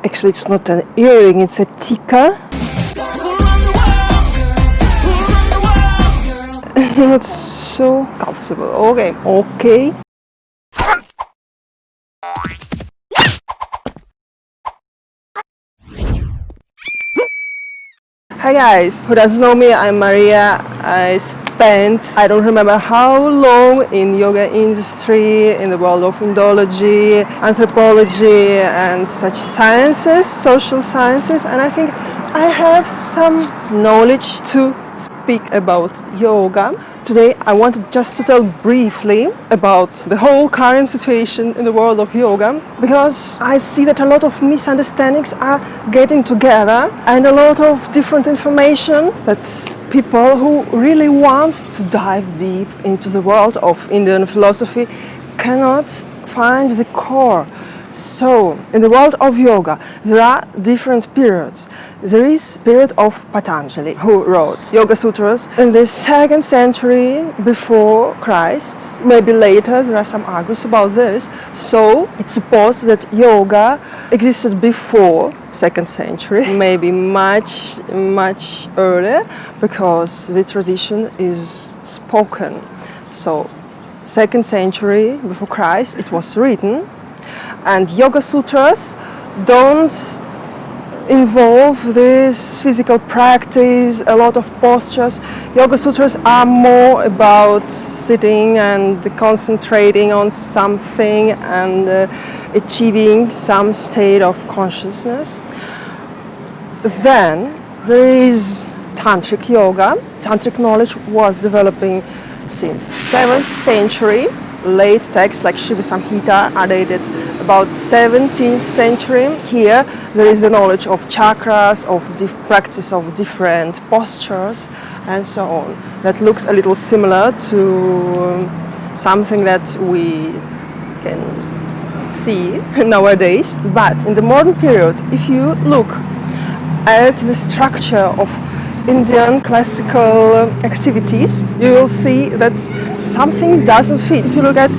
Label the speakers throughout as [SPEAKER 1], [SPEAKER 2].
[SPEAKER 1] Actually, it's not an earring, it's a tikka. It's not so comfortable. Okay. Hi guys, who doesn't know me, I'm Maria. I spent, I don't remember how long, in yoga industry, in the world of Indology, anthropology and such sciences, social sciences, and I think I have some knowledge to speak about yoga. Today I wanted just to tell briefly about the whole current situation in the world of yoga, because I see that a lot of misunderstandings are getting together and a lot of different information that people who really want to dive deep into the world of Indian philosophy cannot find the core. So, in the world of yoga, there are different periods. There is period of Patanjali, who wrote Yoga Sutras in the 2nd century before Christ. Maybe later, there are some arguments about this. So, it's supposed that yoga existed before 2nd century, maybe much earlier, because the tradition is spoken. So, 2nd century before Christ, it was written. And Yoga Sutras don't involve this physical practice, a lot of postures. Yoga Sutras are more about sitting and concentrating on something and achieving some state of consciousness. Then there is Tantric Yoga. Tantric knowledge was developing since 7th century. Late texts like Shiva Samhita are dated about 17th century. Here there is the knowledge of chakras, of the practice of different postures and so on. That looks a little similar to something that we can see nowadays. But in the modern period, if you look at the structure of Indian classical activities, you will see that something doesn't fit. If you look at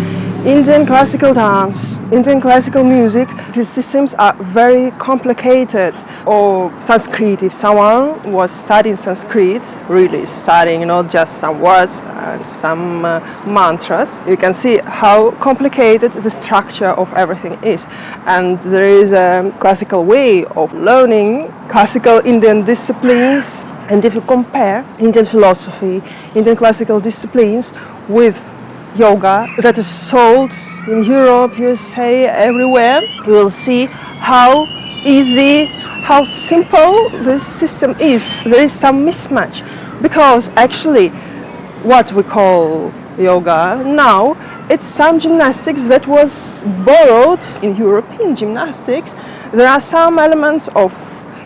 [SPEAKER 1] Indian classical dance, Indian classical music, these systems are very complicated. Or Sanskrit, if someone was studying Sanskrit, really studying not just some words and some mantras, you can see how complicated the structure of everything is. And there is a classical way of learning classical Indian disciplines. And if you compare Indian philosophy, Indian classical disciplines with yoga that is sold in Europe, USA, everywhere, you will see how easy, how simple this system is. There is some mismatch, because actually what we call yoga now, it's some gymnastics that was borrowed in European gymnastics. There are some elements of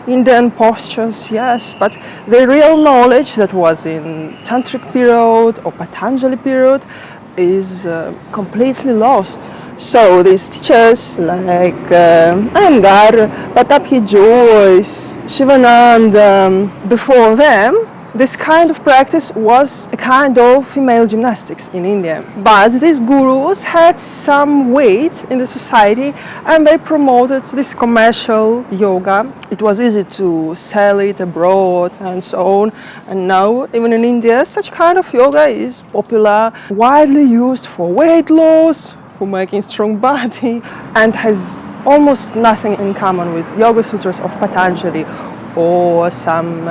[SPEAKER 1] Indian postures, yes, but the real knowledge that was in Tantric period or Patanjali period is completely lost. So these teachers like Iyengar, Pataphi Jois, Shivananda, before them, this kind of practice was a kind of female gymnastics in India. But these gurus had some weight in the society and they promoted this commercial yoga. It was easy to sell it abroad and so on. And now, even in India, such kind of yoga is popular, widely used for weight loss, for making strong body, and has almost nothing in common with Yoga Sutras of Patanjali or some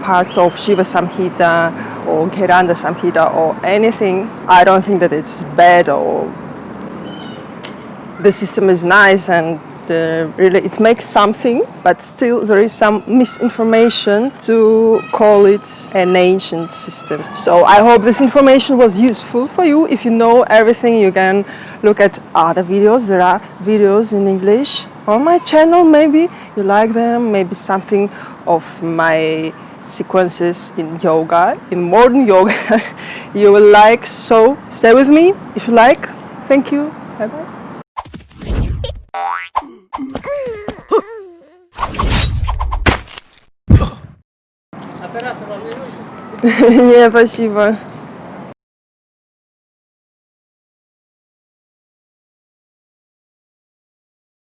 [SPEAKER 1] parts of Shiva Samhita or Gheranda Samhita or anything. I don't think that it's bad or the system is nice and really it makes something, but still there is some misinformation to call it an ancient system. So I hope this information was useful for you. If you know everything, you can look at other videos. There are videos in English on my channel. Maybe you like them, maybe something of my sequences in yoga, in modern yoga you will like. So stay with me if you like. Thank you. Bye bye.
[SPEAKER 2] Оператор вам не нужен?
[SPEAKER 1] Не, спасибо.